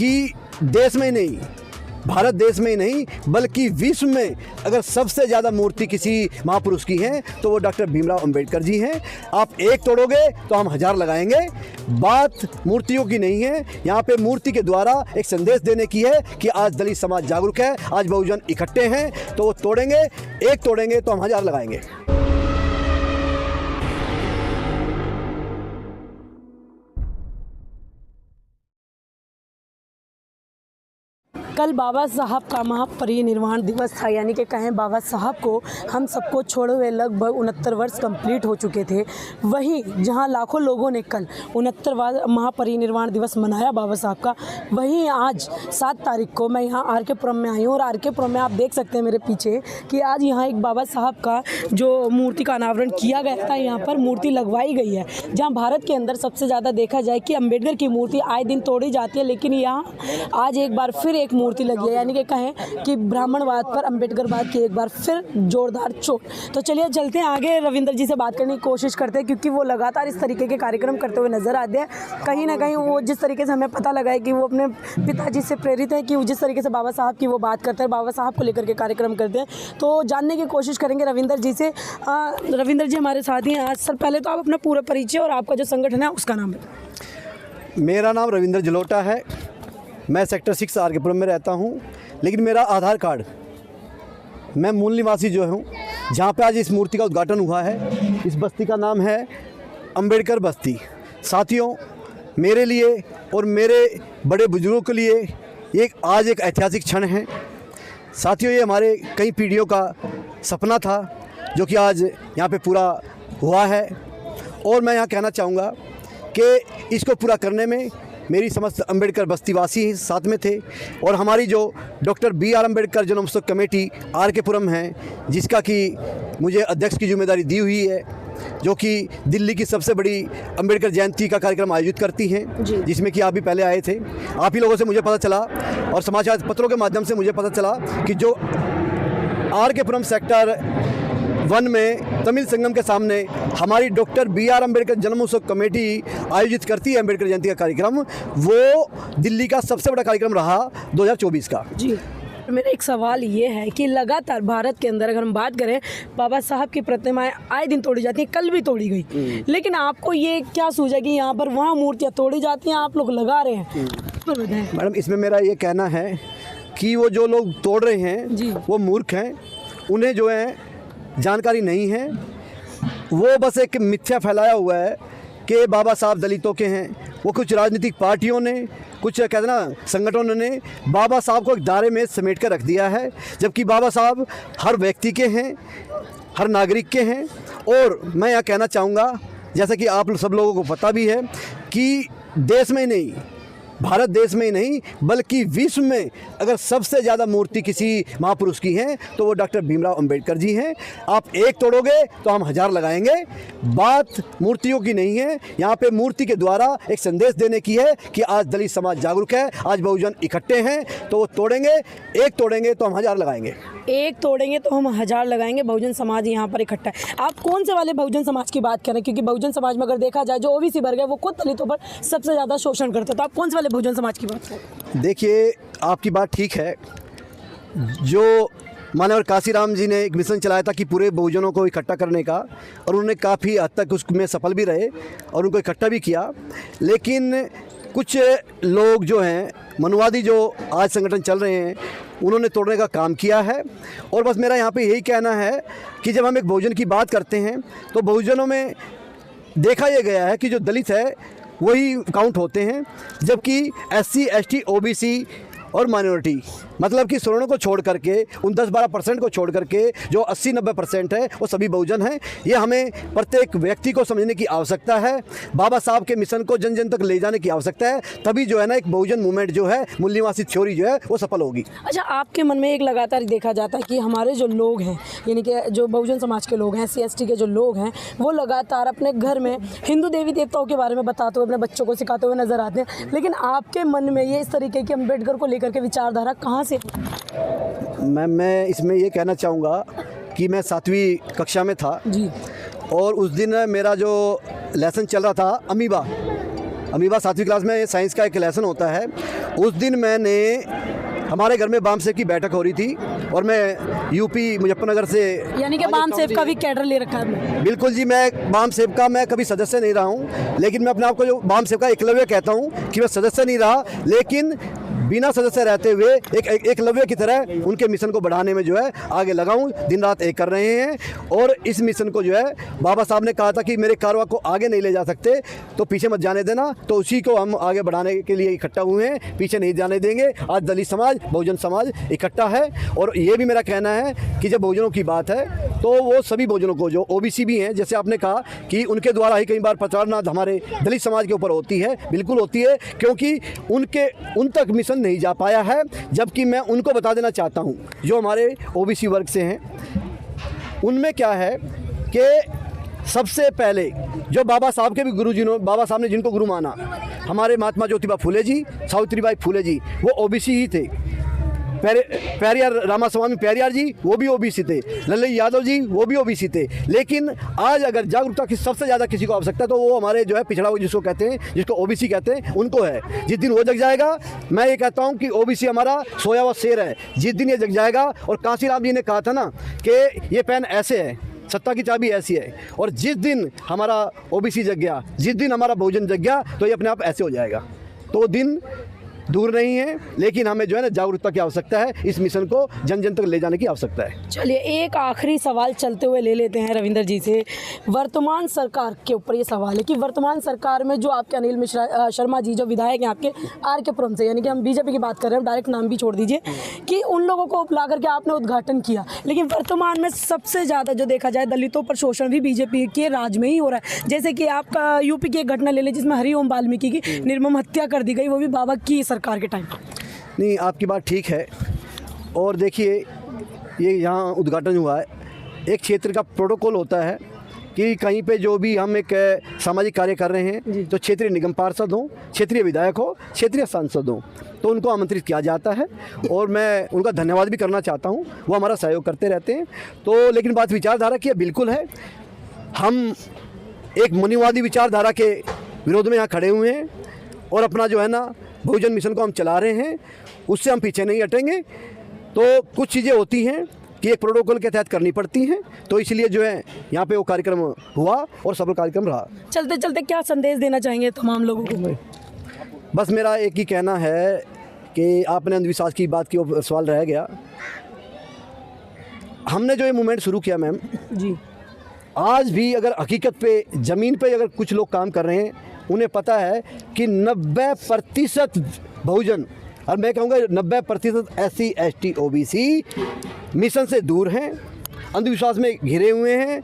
कि देश में ही नहीं, भारत देश में ही नहीं बल्कि विश्व में अगर सबसे ज़्यादा मूर्ति किसी महापुरुष की है तो वो डॉक्टर भीमराव अंबेडकर जी हैं। आप एक तोड़ोगे तो हम 1000 लगाएंगे। बात मूर्तियों की नहीं है, यहाँ पे मूर्ति के द्वारा एक संदेश देने की है कि आज दलित समाज जागरूक है, आज बहुजन इकट्ठे हैं, तो वो तोड़ेंगे, एक तोड़ेंगे तो हम 1000 लगाएंगे। कल बाबा साहब का महापरिनिर्वाण दिवस था, यानी कि कहें बाबा साहब को हम सबको छोड़े हुए लगभग 69 वर्ष कंप्लीट हो चुके थे। वहीं जहां लाखों लोगों ने कल 69वां महापरिनिर्वाण दिवस मनाया बाबा साहब का, वहीं आज 7 तारीख को मैं यहां आर के पुरम में आई हूँ। और आर के पुरम में आप देख सकते हैं मेरे पीछे कि आज यहाँ एक बाबा साहब का जो मूर्ति का अनावरण किया गया था, यहाँ पर मूर्ति लगवाई गई है। जहाँ भारत के अंदर सबसे ज़्यादा देखा जाए कि अम्बेडकर की मूर्ति आए दिन तोड़ी जाती है, लेकिन यहाँ आज एक बार फिर एक मूर्ति लगी है, यानी कि कहें कि ब्राह्मणवाद पर अम्बेडकरवाद की एक बार फिर जोरदार चोट। तो चलिए चलते हैं आगे, रविंदर जी से बात करने की कोशिश करते हैं, क्योंकि वो लगातार इस तरीके के कार्यक्रम करते हुए नजर आते हैं। कहीं ना कहीं वो जिस तरीके से हमें पता लगा है कि वो अपने पिताजी से प्रेरित है, कि वो जिस तरीके से बाबा साहब की वो बात करते हैं, बाबा साहब को लेकर के कार्यक्रम करते हैं, तो जानने की कोशिश करेंगे रविंदर जी से। रविंदर जी हमारे साथ ही हैं आज। सर पहले तो आप अपना पूरा परिचय और आपका जो संगठन है उसका नाम बताएं। मेरा नाम रविंदर जलोटा है, मैं सेक्टर 6 आर के पुरम में रहता हूँ, लेकिन मेरा आधार कार्ड, मैं मूल निवासी जो हूँ जहाँ पे आज इस मूर्ति का उद्घाटन हुआ है, इस बस्ती का नाम है अंबेडकर बस्ती। साथियों, मेरे लिए और मेरे बड़े बुजुर्गों के लिए आज एक ऐतिहासिक क्षण है। साथियों, ये हमारे कई पीढ़ियों का सपना था जो कि आज यहाँ पे पूरा हुआ है। और मैं यहाँ कहना चाहूँगा कि इसको पूरा करने में मेरी समस्त अंबेडकर बस्तीवासी साथ में थे, और हमारी जो डॉक्टर BR अम्बेडकर जन्मोत्सव कमेटी आर के पुरम है, जिसका कि मुझे अध्यक्ष की जिम्मेदारी दी हुई है, जो कि दिल्ली की सबसे बड़ी अंबेडकर जयंती का कार्यक्रम आयोजित करती हैं, जिसमें कि आप भी पहले आए थे। आप ही लोगों से मुझे पता चला और समाचार पत्रों के माध्यम से मुझे पता चला कि जो आर के पुरम सेक्टर 1 में तमिल संगम के सामने हमारी डॉक्टर BR अम्बेडकर जन्मोत्सव कमेटी आयोजित करती है अम्बेडकर जयंती का कार्यक्रम, वो दिल्ली का सबसे बड़ा कार्यक्रम रहा 2024 का। जी, मेरा एक सवाल ये है कि लगातार भारत के अंदर अगर हम बात करें, बाबा साहब की प्रतिमाएं आए दिन तोड़ी जाती हैं, कल भी तोड़ी गई, लेकिन आपको ये क्या सूझा कि यहाँ पर वहाँ मूर्तियाँ तोड़ी जाती हैं, आप लोग लगा रहे हैं? मैडम, इसमें मेरा ये कहना है कि वो जो लोग तोड़ रहे हैं वो मूर्ख हैं, उन्हें जो है जानकारी नहीं है। वो बस एक मिथ्या फैलाया हुआ है कि बाबा साहब दलितों के हैं। वो कुछ राजनीतिक पार्टियों ने, कुछ कहते ना संगठनों ने बाबा साहब को एक दायरे में समेट कर रख दिया है, जबकि बाबा साहब हर व्यक्ति के हैं, हर नागरिक के हैं। और मैं यहाँ कहना चाहूँगा, जैसा कि आप सब लोगों को पता भी है कि देश में नहीं, भारत देश में ही नहीं बल्कि विश्व में अगर सबसे ज़्यादा मूर्ति किसी महापुरुष की है तो वो डॉक्टर भीमराव अंबेडकर जी हैं। आप एक तोड़ोगे तो हम 1000 लगाएंगे। बात मूर्तियों की नहीं है, यहाँ पे मूर्ति के द्वारा एक संदेश देने की है कि आज दलित समाज जागरूक है, आज बहुजन इकट्ठे हैं, तो वो तोड़ेंगे, एक तोड़ेंगे तो हम 1000 लगाएंगे। एक तोड़ेंगे तो हम 1000 लगाएंगे। बहुजन समाज यहाँ पर इकट्ठा है। आप कौन से वाले बहुजन समाज की बात करें? क्योंकि बहुजन समाज में अगर देखा जाए, जो OBC वर्ग है वो खुद दलितों पर सबसे ज़्यादा शोषण करते हैं, तो आप कौन से वाले बहुजन समाज की बात करें? देखिए, आपकी बात ठीक है। जो मानवर काशीराम जी ने एक मिशन चलाया था कि पूरे बहुजनों को इकट्ठा करने का, और उन्होंने काफ़ी हद तक उसमें सफल भी रहे और उनको इकट्ठा भी किया, लेकिन कुछ लोग जो हैं मनुवादी, जो आज संगठन चल रहे हैं, उन्होंने तोड़ने का काम किया है। और बस मेरा यहाँ पे यही कहना है कि जब हम एक बहुजन की बात करते हैं तो बहुजनों में देखा यह गया है कि जो दलित है वही काउंट होते हैं, जबकि SC ST OBC और माइनॉरिटी, मतलब कि सवर्णों को छोड़ करके, उन 10-12% को छोड़ करके जो 80-90% है वो सभी बहुजन हैं। ये हमें प्रत्येक व्यक्ति को समझने की आवश्यकता है, बाबा साहब के मिशन को जन जन तक ले जाने की आवश्यकता है, तभी जो है ना एक बहुजन मूवमेंट जो है, मूल निवासी थ्योरी जो है वो सफल होगी। अच्छा, आपके मन में एक लगातार देखा जाता है कि हमारे जो लोग हैं, यानी कि जो बहुजन समाज के लोग हैं, SC ST के जो लोग हैं, वो लगातार अपने घर में हिंदू देवी देवताओं के बारे में बताते हुए अपने बच्चों को सिखाते हुए नजर आते हैं, लेकिन आपके मन में ये इस तरीके की अम्बेडकर को लेकर के विचारधारा कहाँ से? मैं इसमें ये कहना चाहूँगा कि मैं 7वीं कक्षा में था जी, और उस दिन मेरा जो लेसन चल रहा था अमीबा, अमीबा 7वीं क्लास में साइंस का एक लेसन होता है। उस दिन मैंने हमारे घर में बाम सेब की बैठक हो रही थी और मैं यूपी मुजफ्फरनगर से, यानी कि बाम सेब का भी कैडर ले रखा है। बिल्कुल जी, मैं बाम सेब का मैं कभी सदस्य नहीं रहा हूं, लेकिन मैं अपने आप को जो बाम सेब का एकलव्य कहता हूं कि मैं सदस्य नहीं रहा, लेकिन बिना सदस्य रहते हुए एक एकलव्य की तरह उनके मिशन को बढ़ाने में जो है आगे लगा हूं। दिन रात एक कर रहे हैं और इस मिशन को जो है बाबा साहब ने कहा था कि मेरे कारवा को आगे नहीं ले जा सकते तो पीछे मत जाने देना, तो उसी को हम आगे बढ़ाने के लिए इकट्ठा हुए हैं, पीछे नहीं जाने देंगे। आज दलित समाज, बहुजन समाज इकट्ठा है और ये भी मेरा कहना है कि जब बहुजनों की बात है तो वो सभी बहुजनों को, जो ओबीसी भी हैं, जैसे आपने कहा कि उनके द्वारा ही कई बार प्रताड़ना हमारे दलित समाज के ऊपर होती है, बिल्कुल होती है, क्योंकि उन तक मिशन नहीं जा पाया है। जबकि मैं उनको बता देना चाहता हूं, जो हमारे ओबीसी वर्ग से हैं, उनमें क्या है कि सबसे पहले जो बाबा साहब के भी गुरु जी, बाबा साहब ने जिनको गुरु माना, हमारे महात्मा ज्योतिबा फूले जी, सावित्रीबाई फूले जी, वो ओबीसी ही थे। पेरियार रामास्वामी पेरियार जी, वो भी ओबीसी थे। लल्लू यादव जी, वो भी ओबीसी थे। लेकिन आज अगर जागरूकता की सबसे ज़्यादा किसी को आवश्यकता है तो वो हमारे जो है पिछड़ा हुआ जिसको कहते हैं, जिसको ओबीसी कहते हैं, उनको है। जिस दिन वो जग जाएगा, मैं ये कहता हूँ कि ओबीसी हमारा सोया हुआ शेर है, जिस दिन ये जग जाएगा। और कांसीराम जी ने कहा था ना कि ये पेन ऐसे है, सत्ता की चाबी ऐसी है, और जिस दिन हमारा ओबीसी जग गया, जिस दिन हमारा बहुजन जग गया, तो ये अपने आप ऐसे हो जाएगा। तो वो दिन दूर नहीं है, लेकिन हमें जो है ना जागरूकता की आवश्यकता है, इस मिशन को जन जन तक ले जाने की आवश्यकता है। चलिए, एक आखिरी सवाल चलते हुए ले लेते हैं रविंदर जी से। वर्तमान सरकार के ऊपर ये सवाल है कि वर्तमान सरकार में जो आपके अनिल मिश्रा शर्मा जी जो विधायक हैं आपके आर.के. पुरम से, यानी कि हम बीजेपी की बात कर रहे हैं, डायरेक्ट नाम भी छोड़ दीजिए, कि उन लोगों को ला करके आपने उद्घाटन किया, लेकिन वर्तमान में सबसे ज़्यादा जो देखा जाए दलितों पर शोषण भी बीजेपी के राज में ही हो रहा है। जैसे कि आपका यूपी की एक घटना ले लें जिसमें हरिओम वाल्मीकि की निर्मम हत्या कर दी गई, वो भी बाबा की सरकार के टाइम। नहीं, आपकी बात ठीक है। और देखिए, ये यहाँ उद्घाटन हुआ है, एक क्षेत्र का प्रोटोकॉल होता है कि कहीं पे जो भी हम एक सामाजिक कार्य कर रहे हैं तो क्षेत्रीय निगम पार्षद हों, क्षेत्रीय विधायक हो, क्षेत्रीय सांसद हों, तो उनको आमंत्रित किया जाता है और मैं उनका धन्यवाद भी करना चाहता हूँ, वो हमारा सहयोग करते रहते हैं। तो लेकिन बात विचारधारा की बिल्कुल है, हम एक मुनिवादी विचारधारा के विरोध में यहाँ खड़े हुए हैं और अपना जो है ना बहुजन मिशन को हम चला रहे हैं, उससे हम पीछे नहीं हटेंगे। तो कुछ चीज़ें होती हैं कि एक प्रोटोकॉल के तहत करनी पड़ती हैं, तो इसलिए जो है यहाँ पे वो कार्यक्रम हुआ और सफल कार्यक्रम रहा। चलते चलते क्या संदेश देना चाहेंगे तमाम लोगों को? बस मेरा एक ही कहना है कि आपने अंधविश्वास की बात की, सवाल रह गया। हमने जो ये मूवमेंट शुरू किया मैम जी, आज भी अगर हकीकत पे ज़मीन पे अगर कुछ लोग काम कर रहे हैं, उन्हें पता है कि 90% बहुजन, और मैं कहूँगा 90% SC ST OBC मिशन से दूर हैं, अंधविश्वास में घिरे हुए हैं,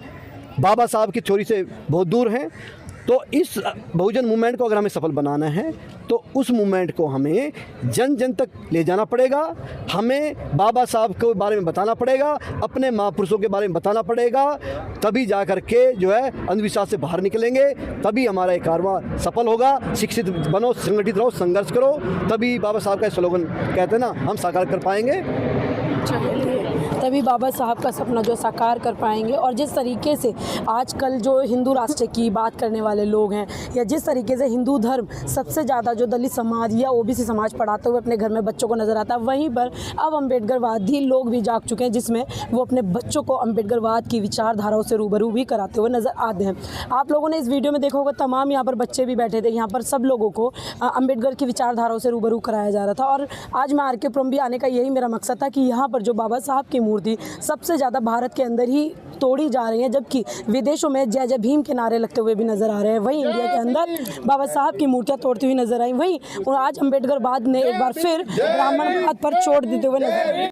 बाबा साहब की चोरी से बहुत दूर हैं। तो इस बहुजन मूवमेंट को अगर हमें सफल बनाना है तो उस मूवमेंट को हमें जन जन तक ले जाना पड़ेगा। हमें बाबा साहब के बारे में बताना पड़ेगा, अपने महापुरुषों के बारे में बताना पड़ेगा, तभी जा कर के जो है अंधविश्वास से बाहर निकलेंगे, तभी हमारा ये कारवां सफल होगा। शिक्षित बनो, संगठित रहो, संघर्ष करो, तभी बाबा साहब का स्लोगन कहते हैं ना, हम साकार कर पाएंगे। तभी बाबा साहब का सपना जो साकार कर पाएंगे। और जिस तरीके से आजकल जो हिंदू राष्ट्र की बात करने वाले लोग हैं, या जिस तरीके से हिंदू धर्म सबसे ज़्यादा जो दलित समाज या ओबीसी समाज पढ़ाते हुए अपने घर में बच्चों को नज़र आता है, वहीं पर अब अम्बेडकरवादी लोग भी जाग चुके हैं, जिसमें वो अपने बच्चों को अम्बेडकरवाद की विचारधाराओं से रूबरू भी कराते हुए नज़र आते हैं। आप लोगों ने इस वीडियो में देखा होगा, तमाम यहाँ पर बच्चे भी बैठे थे, यहाँ पर सब लोगों को अम्बेडकर की विचारधाराओं से रूबरू कराया जा रहा था। और आज मैं आर.के. पुरम भी आने का यही मेरा मकसद था कि यहाँ पर जो बाबा साहब की मूर्ति सबसे ज़्यादा भारत के अंदर ही तोड़ी जा रही है, जबकि विदेशों में जय जय भीम के नारे लगते हुए भी नजर आ रहे हैं, वहीं इंडिया के अंदर बाबा साहब की मूर्तियां तोड़ती हुई नजर आई। वहीं आज अम्बेडकरवाद ने एक बार फिर ब्राह्मणवाद पर चोट देते हुए नजर आए।